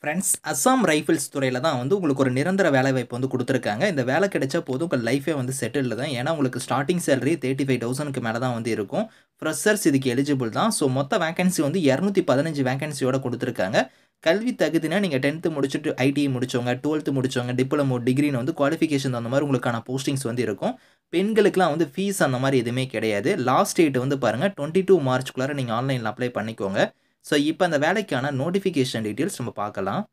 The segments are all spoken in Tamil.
ஃப்ரெண்ட்ஸ், அஸ்ஸாம் ரைஃபிள்ஸ் துறையில தான் வந்து உங்களுக்கு ஒரு நிரந்தர வேலைவாய்ப்பு வந்து குடுத்துருக்காங்க. இந்த வேலை கிடைச்சா போதும் உங்க லைஃபே வந்து செட்டில்டு தான். ஏன்னா, உங்களுக்கு ஸ்டார்ட்டிங் சேலரி 35,000க்கு மேல தான் வந்து இருக்கும். ஃப்ரெஷர்ஸ் இதுக்கு எலிஜிபிள் தான். ஸோ, மொத்த வேக்கன்சி வந்து 215 வேக்கன்சியோட குடுத்துருக்காங்க. கல்வி தகுதினா நீங்க 10த் முடிச்சுட்டு ஐடிஐ முடிச்சவங்க, 12த் முடிச்சவங்க, டிப்ளமோ, டிகிரின்னு வந்து குவாலிஃபிகேஷன் அந்த மாரி உங்களுக்கான போஸ்டிங்ஸ் வந்து இருக்கும். பெண்களுக்குலாம் வந்து ஃபீஸ் அந்த மாரி எதுவுமே கிடையாது. லாஸ்ட் டேட் வந்து பாருங்க 22 மார்ச்க்குள்ளார நீங்க ஆன்லைன்ல அப்ளை பண்ணிக்கோங்க. ஸோ, இப்ப அந்த வேலைக்கான நோட்டிஃபிகேஷன் டீட்டெயில்ஸ் நம்ம பார்க்கலாம்.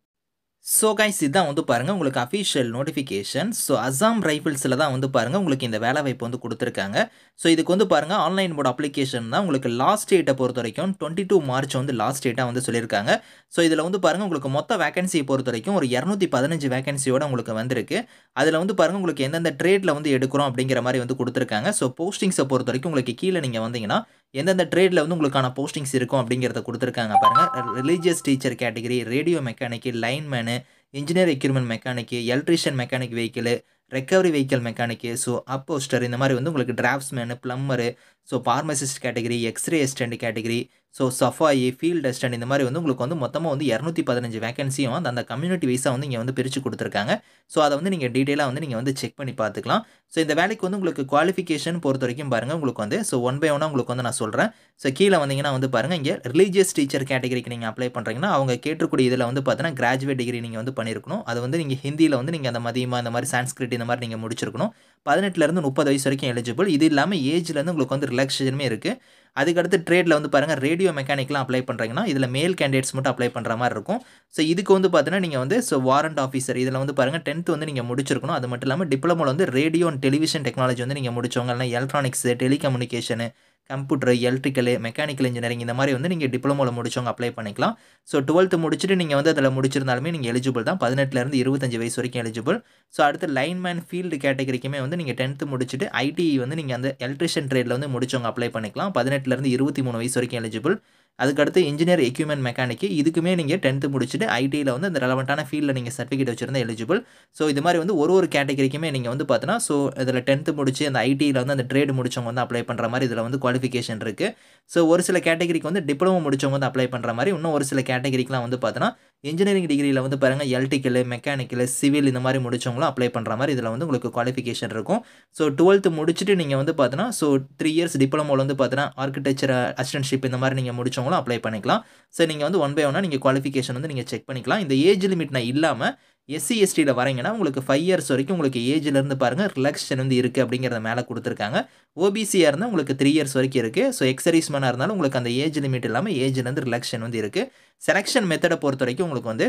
ஸோ கைஸ் இதான் வந்து பாருங்க உங்களுக்கு அஃபிஷியல் நோட்டிஃபிகேஷன். ஸோ அஸ்ஸாம் ரைஃபிள்ஸ்ல தான் வந்து பாருங்க உங்களுக்கு இந்த வேலைவாய்ப்பு வந்து குடுத்துருக்காங்க. ஸோ இதுக்கு வந்து பாருங்க ஆன்லைன் மோட் அப்ளிகேஷன் தான் உங்களுக்கு லாஸ்ட் டேட்ட பொறுத்தவரைக்கும் 22 மார்ச் வந்து லாஸ்ட் டேட்டா வந்து சொல்லியிருக்காங்க. ஸோ இதில வந்து பாருங்க உங்களுக்கு மொத்த வேக்கன்சிய பொறுத்தவரைக்கும் ஒரு 215 வேக்கன்சியோட உங்களுக்கு வந்திருக்கு. அதில வந்து பாருங்க உங்களுக்கு எந்தெந்த ட்ரேட்ல வந்து எடுக்கிறோம் அப்படிங்கிற மாரி வந்து குடுத்துருக்காங்க. ஸோ போஸ்டிங்ஸ பொறுத்தவரைக்கும் உங்களுக்கு கீழ நீங்க வந்தீங்கன்னா, எந்தெந்த ட்ரேட்ல வந்து உங்களுக்கான போஸ்டிங்ஸ் இருக்கும் அப்படிங்கிறத குடுத்துருக்காங்க பாருங்க. Religious teacher category, radio mechanic, lineman, engineer equipment mechanic, electrician mechanic vehicle, recovery vehicle mechanic, so அப்போஸ்டர் இந்த மாரி வந்து உங்களுக்கு draftsman, plumber, so pharmacist category, x-ray assistant category, so safai, field assistant இந்த மாரி வந்து உங்களுக்கு வந்து மொத்தமா வந்து 215 வேக்கன்சியும் அந்த கம்யூனிட்டி வைஸா வந்து இங்க வந்து பிரிச்சு குடுத்துருக்காங்க. ஸோ அத வந்து நீங்க டீட்டெயிலா வந்து நீங்க வந்து செக் பண்ணி பார்த்துக்கலாம். ஸோ இந்த வேலைக்கு வந்து உங்களுக்கு குவாலிஃபிகேஷன் பொறுத்தவரைக்கும் பாருங்க உங்களுக்கு வந்து ஸோ ஒன் பை ஒன்னா உங்களுக்கு வந்து நான் சொல்றேன். ஸோ கீழ வந்தீங்கன்னா வந்து பாருங்க இங்க ரிலிஜியஸ் டீச்சர் கேட்டகரிக்கு நீங்க அப்ளை பண்றீங்கன்னா, அவங்க கேட்றக்கூடிய இதுல வந்து பார்த்தீங்கன்னா, கிராஜுவேட் டிகிரி நீங்க வந்து பண்ணியிருக்கணும். அது வந்து நீங்க ஹிந்தியில வந்து நீங்க அந்த மதியமா இந்த மாரி சான்ஸ்கிரிட் இந்த மாரி நீங்க முடிச்சிருக்கணும். 18லருந்து 30 வயசு வரைக்கும் எலிஜிபிள். இது இல்லாம ஏஜ்லேருந்து உங்களுக்கு வந்து ரிலாக்சேஷனுமே இருக்கு. அதுக்கடுத்து ட்ரேட்ல வந்து பாருங்க ரேடியோ மெக்கானிக்லாம் அப்ளை பண்றீங்கன்னா, இதுல மேல் கேண்டிடேட்ஸ் மட்டும் அப்ளை பண்ற மாரி இருக்கும். ஸோ இதுக்கு வந்து பார்த்தீங்கன்னா, நீங்க வந்து வாரண்ட் ஆஃபீசர் இதுல வந்து பாருங்க 10த் வந்து நீங்க முடிச்சிருக்கணும். அது மட்டும் இல்லாம டிப்ளமோல வந்து ரேடியோ அண்ட் டெலிவிஷன் டெக்னாலஜி வந்து நீங்க முடிச்சவங்க, இல்ல electronics, telecommunication, computer, electrical, mechanical engineering இந்த மாரி வந்து நீங்க டிப்ளமோல முடிச்சவங்க அப்ளை பண்ணிக்கலாம். ஸோ 12த் முடிச்சுட்டு நீங்க வந்து அதில முடிச்சிருந்தாலுமே நீங்க எலிஜிபிள் தான். 18லருந்து 25 வயசு வரைக்கும் எலிஜிபிள். ஸோ அடுத்து லைன்மேன் ஃபீல்டு கேட்டகரிக்குமே வந்து நீங்க 10த் முடிச்சுட்டு ஐடிஇ வந்து நீங்க அந்த எலக்ட்ரிஷியன் ட்ரேட்ல வந்து முடிச்சவங்க அப்ளை பண்ணிக்கலாம். 18லருந்து 23 வயசு வரைக்கும் எலிஜிபிள். அதுக்கடுத்து இன்ஜினியர் எக்யூப்மென்ட் மெக்கானிக் இதுக்குமே நீங்க 10த் முடிச்சுட்டு ஐடில வந்து அந்த ரெலவன்ட்டான ஃபீல்ட்ல நீங்க சர்டிஃபிகேட் வச்சிருந்தா எலிஜிபிள். ஸோ இது மாரி வந்து ஒரு கேட்டகரிக்குமே நீங்க வந்து பார்த்தீங்கன்னா, ஸோ இதில 10த் முடிச்சு அந்த ஐடில வந்து அந்த ட்ரேட் முடிச்சவங்க வந்து அப்ளை பண்ற மாரி இதில வந்து குவாலிஃபிகேஷன் இருக்கு. ஸோ ஒரு சில கேட்டகரிக்கு வந்து டிப்ளமோ முடிச்சவங்க வந்து அப்ளை பண்ற மாரி, இன்னும் ஒரு சில கேட்டகரிக்குலாம் வந்து பார்த்தீங்கன்னா, இன்ஜினியரிங் டிகிரில வந்து பாருங்க எலக்ட்ரிக்கல், மெக்கானிக்கல், சிவில் இந்த மாரி முடிச்சவங்களும் அப்ளை பண்ற மாரி இதில வந்து உங்களுக்கு குவாலிஃபிகேஷன் இருக்கும். ஸோ 12த் முடிச்சுட்டு நீங்க வந்து பார்த்தீங்கன்னா, ஸோ 3 இயர்ஸ் டிப்ளமோல வந்து பார்த்தீங்கன்னா, ஆர்க்கிடெக்சர் அசிஸ்டன்ட்ஷிப் இந்த மாரி நீங்க முடிச்சவங்களும் அப்ளை பண்ணிக்கலாம். ஸோ நீங்க வந்து ஒன் பை ஒன்னா நீங்க குவாலிஃபிகேஷன் வந்து நீங்க செக் பண்ணிக்கலாம். இந்த ஏஜ் லிமிட்னா இல்லாம எஸ்சி, எஸ்டில வரீங்கன்னா, உங்களுக்கு 5 இயர்ஸ் வரைக்கும் உங்களுக்கு ஏஜ்லேருந்து பாருங்க ரிலாக்சேஷன் வந்து இருக்கு அப்படிங்கிறத மேல குடுத்துருக்காங்க. ஓபிசியா இருந்தா உங்களுக்கு 3 இயர்ஸ் வரைக்கும் இருக்கு. ஸோ எக்ஸ் சர்வீஸ்மேனா இருந்தாலும் உங்களுக்கு அந்த ஏஜ் லிமிட் இல்லாம ஏஜ்லேருந்து ரிலாக்சேஷன் வந்து இருக்கு. செலக்ஷன் மெத்தட பொறுத்தவரைக்கும் உங்களுக்கு வந்து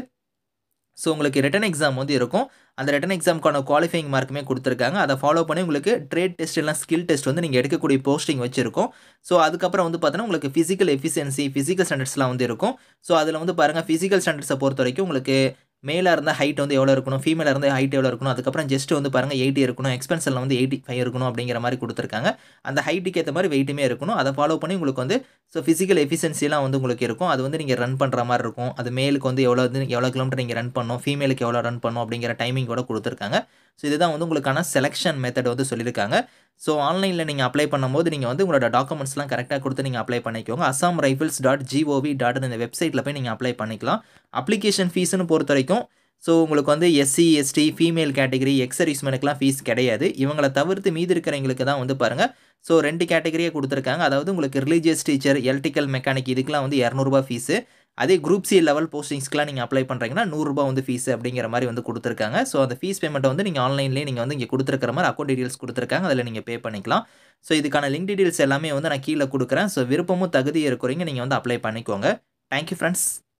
ஸோ உங்களுக்கு ரிட்டன் எக்ஸாம் வந்து இருக்கும். அந்த ரிட்டன் எக்ஸாம்க்கான குவாலிஃபையிங் மார்க்குமே குடுத்துருக்காங்க. அத ஃபாலோ பண்ணி உங்களுக்கு ட்ரேட் டெஸ்ட் இல்லனா ஸ்கில் டெஸ்ட் வந்து நீங்க எடுக்கக்கூடிய போஸ்டிங் வச்சு இருக்கும். ஸோ அதுக்கப்புறம் வந்து பார்த்தீங்கன்னா, உங்களுக்கு பிசிக்கல் எஃபிஷியன்சி, பிசிக்கல் ஸ்டாண்டர்ட்ஸ்லாம் வந்து இருக்கும். ஸோ அதில வந்து பாருங்க பிசிக்கல் ஸ்டாண்டர்ட்ஸ பொறுத்தவரைக்கும் உங்களுக்கு மேலா இருந்தா ஹைட் வந்து எவ்வளோ இருக்கணும், ஃபீமேலா இருந்தா ஹைட் எவ்வளோ இருக்கணும், அதுக்கப்புறம் செஸ்ட் வந்து பாருங்க 80 இருக்கணும், எக்ஸ்பென்ஷன்ல வந்து 85 இருக்கணும் அப்படிங்கிற மாரி குடுத்துருக்காங்க. அந்த ஹைட்டுக்கு ஏத்த மாரி வெயிட்டுமே இருக்கணும். அத ஃபாலோ பண்ணி உங்களுக்கு வந்து ஸோ பிசிக்கல் எஃபிஷியன்சிலாம் வந்து உங்களுக்கு இருக்கும். அது வந்து நீங்க ரன் பண்ற மாரி இருக்கும். அது மேலுக்கு வந்து எவ்வளோ கிலோமீட்டர் நீங்க ரன் பண்ணணும், ஃபீமேலுக்கு எவ்வளோ ரன் பண்ணணும் அப்படிங்கிற டைமிங்கோட குடுத்துருக்காங்க. ஸோ இதுதான் வந்து உங்களுக்கான செலக்ஷன் மெத்தட் வந்து சொல்லியிருக்காங்க. ஸோ ஆன்லைன்ல நீங்க அப்ளை பண்ணும்போது நீங்க வந்து உங்களோட டாக்குமெண்ட்ஸ்லாம் கரெக்ட்டா குடுத்து நீங்க அப்ளை பண்ணிக்கோங்க. assamrifles.gov.in இந்த வெப்சைட்ல போய் நீங்க அப்ளை பண்ணிக்கலாம். அப்ளிகேஷன் ஃபீஸ்ன்னு பொறுத்தவரைக்கும் ஸோ உங்களுக்கு வந்து SC, ST, female category, ex சர்வீஸ்மேனுக்குலாம் ஃபீஸ் கிடையாது. இவங்கள தவிர்த்து மீதி இருக்கிறவங்களுக்கு தான் வந்து பாருங்க, ஸோ 2 கேட்டகரியா குடுத்துருக்காங்க. அதாவது உங்களுக்கு ரிலிஜியஸ் டீச்சர், எலக்ட்ரிக்கல் மெக்கானிக் இதுக்கெல்லாம் வந்து ரூ. 200 ஃபீஸு. அதே குரூப் சி லெவல் போஸ்டிங்ஸ்க்குலாம் நீங்க அப்ளை பண்றீங்கன்னா, ரூ. 100 வந்து ஃபீஸ் அப்படிங்கிற மாரி வந்து குடுத்துருக்காங்க. ஸோ அந்த ஃபீஸ் பேமெண்ட்ட வந்து நீங்க ஆன்லைன்லேயே நீங்க வந்து இங்க குடுத்துருக்கிற மாரி அக்கவுண்ட் டீட்டெயில்ஸ் குடுத்துருக்காங்க. அதில நீங்க பே பண்ணிக்கலாம். ஸோ இதுக்கான லிங்க் டீட்டெயில்ஸ் எல்லாமே வந்து நான் கீழ குடுக்குறேன். ஸோ விருப்பமும் தகுதியும் இருக்கிறவங்க நீங்க வந்து அப்ளை பண்ணிக்கோங்க. Thank you friends.